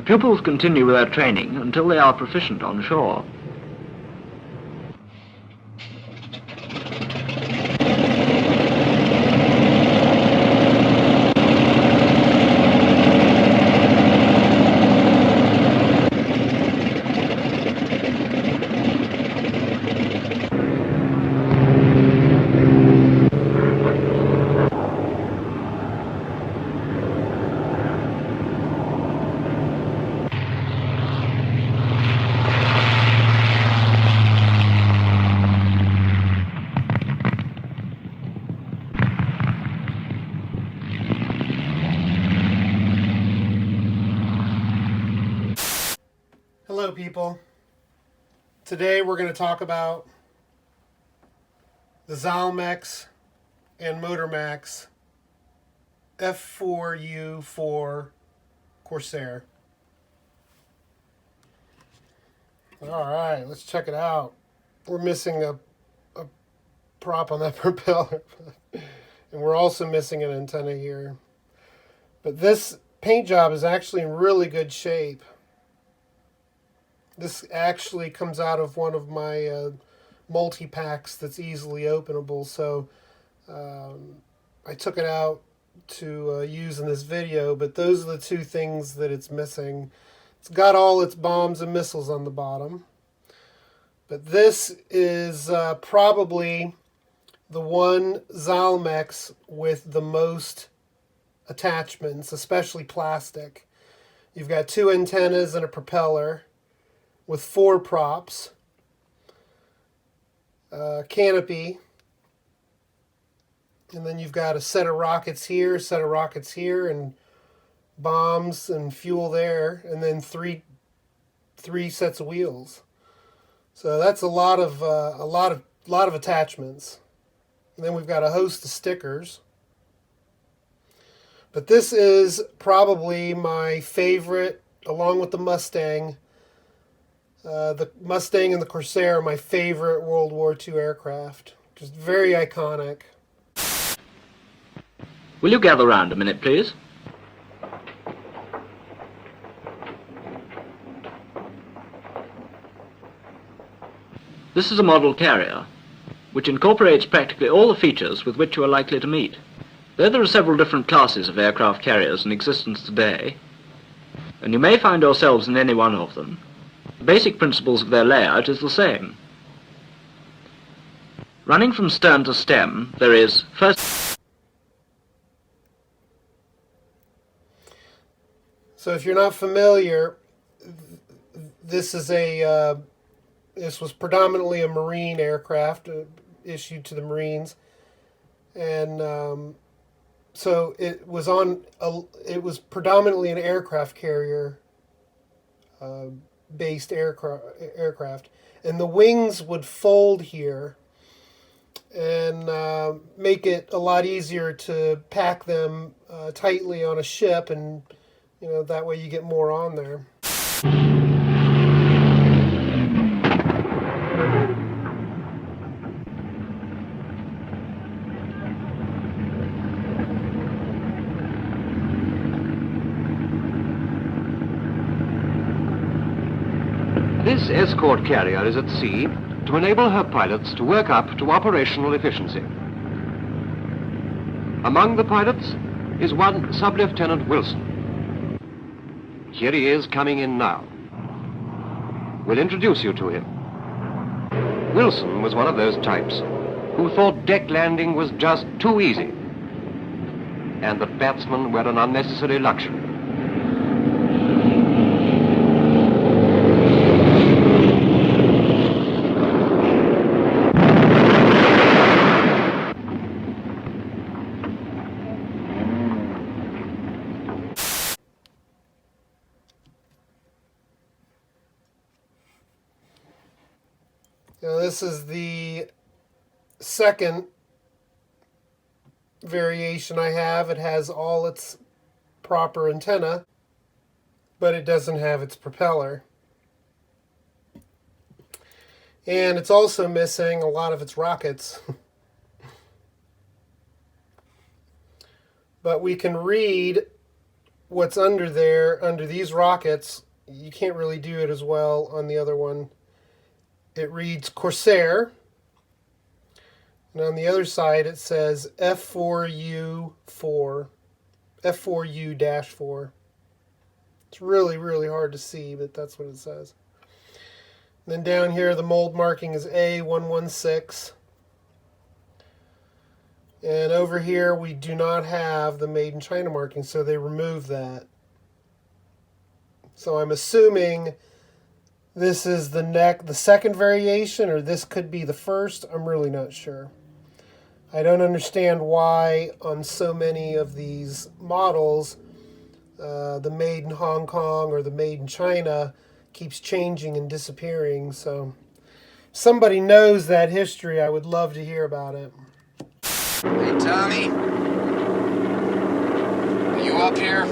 pupils continue with their training until they are proficient on shore. Hello people. Today we're going to talk about the Zylmex and Motormax P4U-4 Corsair. Alright, let's check it out. We're missing a prop on that propeller. And we're also missing an antenna here. But this paint job is actually in really good shape. This actually comes out of one of my multi-packs that's easily openable, so I took it out to use in this video, but those are the two things that it's missing. It's got all its bombs and missiles on the bottom, but this is probably the one Zylmex with the most attachments, especially plastic. You've got two antennas and a propeller with 4 props, canopy, and then you've got a set of rockets here, and bombs and fuel there, and then three sets of wheels. So that's a lot of attachments. And then we've got a host of stickers. But this is probably my favorite, along with the Mustang. The Mustang and the Corsair are my favorite World War II aircraft. Just very iconic. Will you gather round a minute, please? This is a model carrier, which incorporates practically all the features with which you are likely to meet. Though there are several different classes of aircraft carriers in existence today, and you may find yourselves in any one of them, the basic principles of their layout is the same. Running from stern to stem, there is first... So if you're not familiar, this was predominantly a Marine aircraft issued to the Marines, and so it was predominantly an aircraft carrier based aircraft, and the wings would fold here and make it a lot easier to pack them tightly on a ship, and that way you get more on there. This escort carrier is at sea to enable her pilots to work up to operational efficiency. Among the pilots is one Sub-Lieutenant Wilson. Here he is coming in now. We'll introduce you to him. Wilson was one of those types who thought deck landing was just too easy, and that batsmen were an unnecessary luxury. Now this is the second variation I have. It has all its proper antenna, but it doesn't have its propeller. And it's also missing a lot of its rockets. But we can read what's under there, under these rockets, you can't really do it as well on the other one. It reads Corsair. And on the other side it says F4U-4. F4U-4. It's really, really hard to see, but that's what it says. And then down here the mold marking is A116. And over here we do not have the Made in China marking, so they removed that. So I'm assuming this is the second variation, or this could be the first. I'm really not sure. I don't understand why on so many of these models the Made in Hong Kong or the Made in China keeps changing and disappearing. So if somebody knows that history, I would love to hear about it. Hey, Tommy. Are you up here?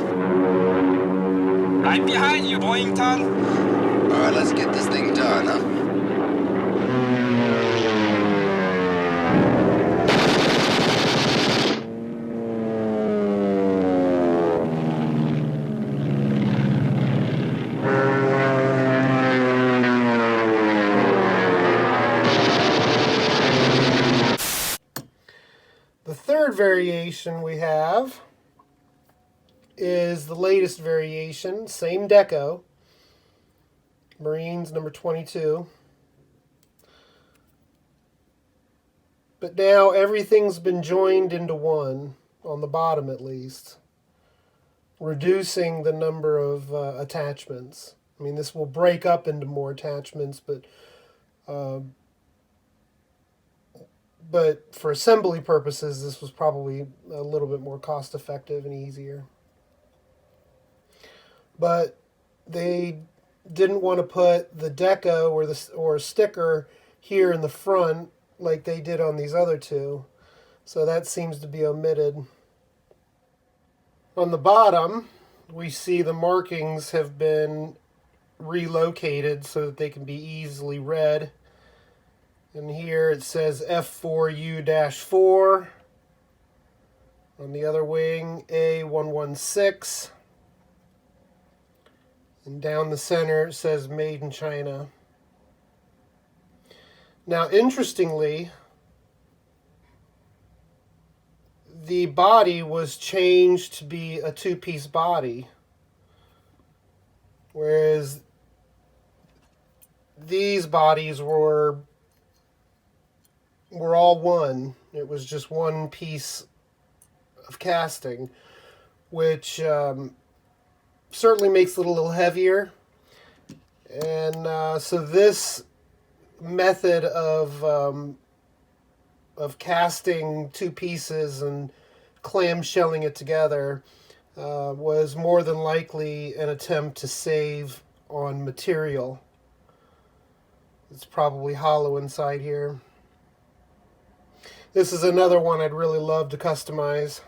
Right behind you, Boyington. All right, let's get this thing done, huh? The third variation we have is the latest variation, same deco, Marines number 22. But now everything's been joined into one, on the bottom at least, reducing the number of attachments. I mean, this will break up into more attachments, but for assembly purposes, this was probably a little bit more cost effective and easier. But they didn't want to put the deco or sticker here in the front like they did on these other two. So that seems to be omitted. On the bottom, we see the markings have been relocated so that they can be easily read. And here it says F4U-4. On the other wing, A116. And down the center it says Made in China. Now, interestingly, the body was changed to be a two-piece body, whereas these bodies were all one. It was just one piece of casting, which certainly makes it a little heavier. And so this method of casting two pieces and clamshelling it together was more than likely an attempt to save on material. It's probably hollow inside here. This is another one I'd really love to customize.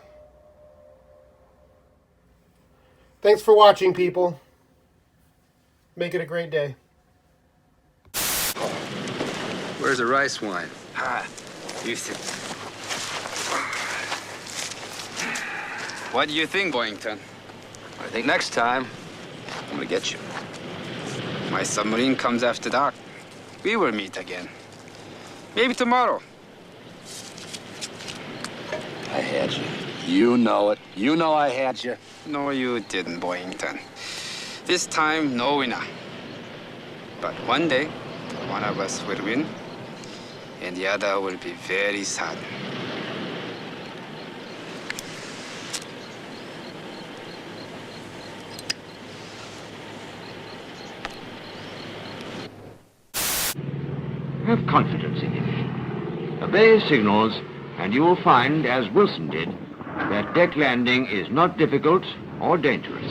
Thanks for watching, people. Make it a great day. Where's the rice wine? You think? What do you think, Boyington? I think next time, I'm gonna get you. My submarine comes after dark. We will meet again. Maybe tomorrow. I had you. You know it. You know I had you. No, you didn't, Boyington. This time, no winner. But one day, one of us will win, and the other will be very sad. Have confidence in him. Obey his signals, and you will find, as Wilson did, that deck landing is not difficult or dangerous.